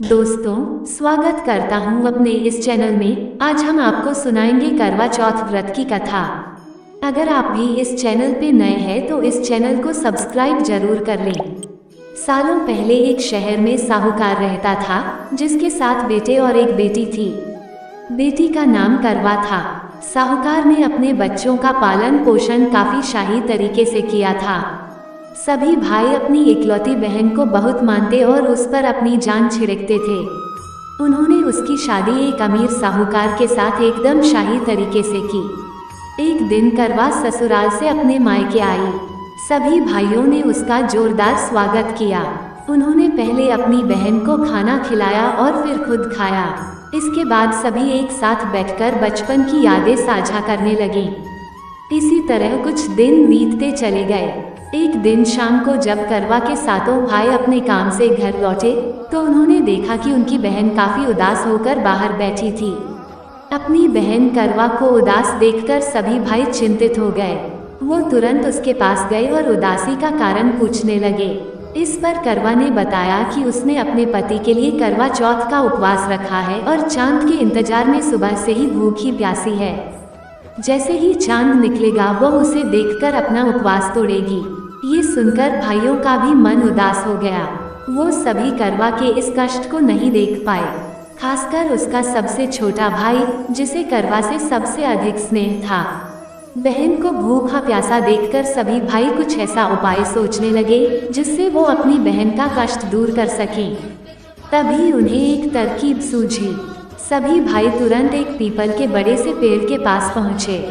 दोस्तों, स्वागत करता हूँ अपने इस चैनल में। आज हम आपको सुनाएंगे करवा चौथ व्रत की कथा। अगर आप भी इस चैनल पे नए हैं तो इस चैनल को सब्सक्राइब जरूर कर लें। सालों पहले एक शहर में साहूकार रहता था, जिसके 7 बेटे और एक बेटी थी। बेटी का नाम करवा था। साहूकार ने अपने बच्चों का पालन पोषण काफी शाही तरीके से किया था। सभी भाई अपनी इकलौती बहन को बहुत मानते और उस पर अपनी जान छिड़कते थे। उन्होंने उसकी शादी एक अमीर साहूकार के साथ एकदम शाही तरीके से की। एक दिन करवा ससुराल से अपने मायके आई। सभी भाइयों ने उसका जोरदार स्वागत किया। उन्होंने पहले अपनी बहन को खाना खिलाया और फिर खुद खाया। इसके बाद सभी एक साथ बैठकर बचपन की यादें साझा करने लगे। इसी तरह कुछ दिन बीतते चले गए। एक दिन शाम को जब करवा के सातों भाई अपने काम से घर लौटे तो उन्होंने देखा कि उनकी बहन काफी उदास होकर बाहर बैठी थी। अपनी बहन करवा को उदास देखकर सभी भाई चिंतित हो गए। वो तुरंत उसके पास गए और उदासी का कारण पूछने लगे। इस पर करवा ने बताया कि उसने अपने पति के लिए करवा चौथ का उपवास रखा है और चांद के इंतजार में सुबह से ही भूखी प्यासी है। जैसे ही चांद निकलेगा वो उसे देखकर अपना उपवास तोड़ेगी। ये सुनकर भाइयों का भी मन उदास हो गया। वो सभी करवा के इस कष्ट को नहीं देख पाए, खासकर उसका सबसे छोटा भाई जिसे करवा से सबसे अधिक स्नेह था। बहन को भूखा प्यासा देखकर सभी भाई कुछ ऐसा उपाय सोचने लगे जिससे वो अपनी बहन का कष्ट दूर कर सकें। तभी उन्हें एक तरकीब सूझी। सभी भाई तुरंत एक पीपल के बड़े से पेड़ के पास पहुँचे।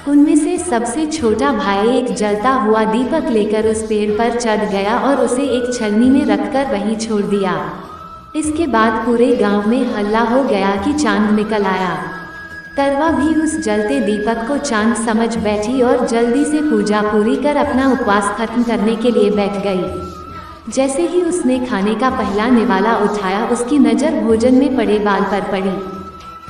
उनमें से सबसे छोटा भाई एक जलता हुआ दीपक लेकर उस पेड़ पर चढ़ गया और उसे एक छलनी में रखकर वहीं छोड़ दिया। इसके बाद पूरे गांव में हल्ला हो गया कि चांद निकल आया। करवा भी उस जलते दीपक को चांद समझ बैठी और जल्दी से पूजा पूरी कर अपना उपवास खत्म करने के लिए बैठ गई। जैसे ही उसने खाने का पहला निवाला उठाया, उसकी नज़र भोजन में पड़े बाल पर पड़ी।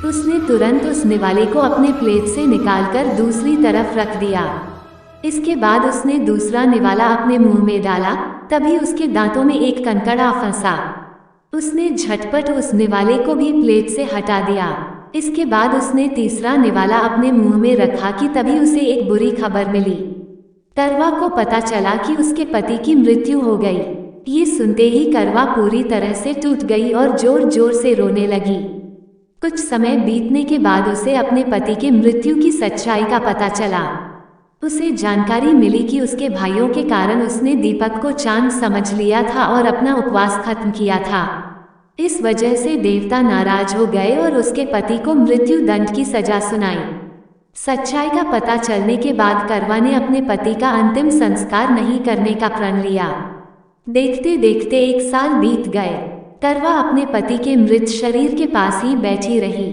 उसने तुरंत उस निवाले को अपने प्लेट से निकालकर दूसरी तरफ रख दिया। इसके बाद उसने दूसरा निवाला अपने मुंह में डाला। तभी उसके दांतों में एक कंकड़ा फंसा। उसने झटपट उस निवाले को भी प्लेट से हटा दिया। इसके बाद उसने तीसरा निवाला अपने मुंह में रखा कि तभी उसे एक बुरी खबर मिली। करवा को पता चला कि उसके पति की मृत्यु हो गई। ये सुनते ही करवा पूरी तरह से टूट गई और जोर जोर से रोने लगी। कुछ समय बीतने के बाद उसे अपने पति के मृत्यु की सच्चाई का पता चला। उसे जानकारी मिली कि उसके भाइयों के कारण उसने दीपक को चांद समझ लिया था और अपना उपवास खत्म किया था। इस वजह से देवता नाराज हो गए और उसके पति को मृत्यु दंड की सजा सुनाई। सच्चाई का पता चलने के बाद करवा ने अपने पति का अंतिम संस्कार नहीं करने का प्रण लिया। देखते देखते 1 साल बीत गए। करवा अपने पति के मृत शरीर के पास ही बैठी रही।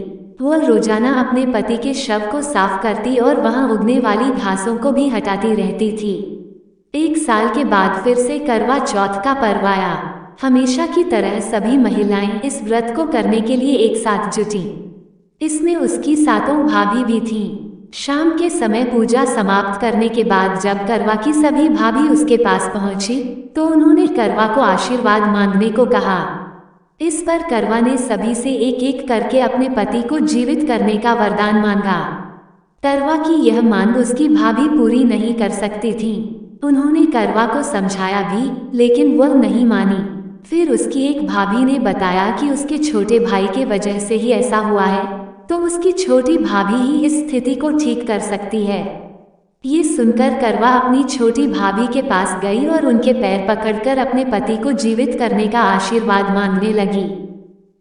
वह रोजाना अपने पति के शव को साफ करती और वहां उगने वाली घासों को भी हटाती रहती थी। 1 साल के बाद फिर से करवा चौथ का पर्व आया। हमेशा की तरह सभी महिलाएं इस व्रत को करने के लिए एक साथ जुटी। इसमें उसकी 7 भाभी भी थीं। शाम के समय पूजा समाप्त करने के बाद जब करवा की सभी भाभी उसके पास पहुंची तो उन्होंने करवा को आशीर्वाद मांगने को कहा। इस पर करवा ने सभी से एक एक करके अपने पति को जीवित करने का वरदान मांगा। करवा की यह मांग उसकी भाभी पूरी नहीं कर सकती थी। उन्होंने करवा को समझाया भी, लेकिन वह नहीं मानी। फिर उसकी एक भाभी ने बताया कि उसके छोटे भाई के वजह से ही ऐसा हुआ है, तो उसकी छोटी भाभी ही इस स्थिति को ठीक कर सकती है। ये सुनकर करवा अपनी छोटी भाभी के पास गई और उनके पैर पकड़कर अपने पति को जीवित करने का आशीर्वाद मांगने लगी।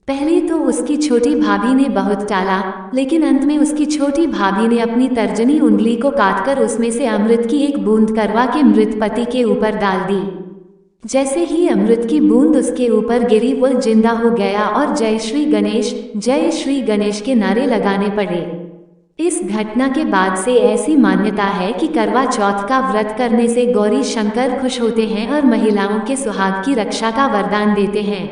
पहले तो उसकी छोटी भाभी ने बहुत टाला, लेकिन अंत में उसकी छोटी भाभी ने अपनी तर्जनी उंगली को काटकर उसमें से अमृत की एक बूंद करवा के मृत पति के ऊपर डाल दी। जैसे ही अमृत की बूंद उसके ऊपर गिरी, वह जिंदा हो गया और जय श्री गणेश के नारे लगाने पड़े। इस घटना के बाद से ऐसी मान्यता है कि करवा चौथ का व्रत करने से गौरी शंकर खुश होते हैं और महिलाओं के सुहाग की रक्षा का वरदान देते हैं।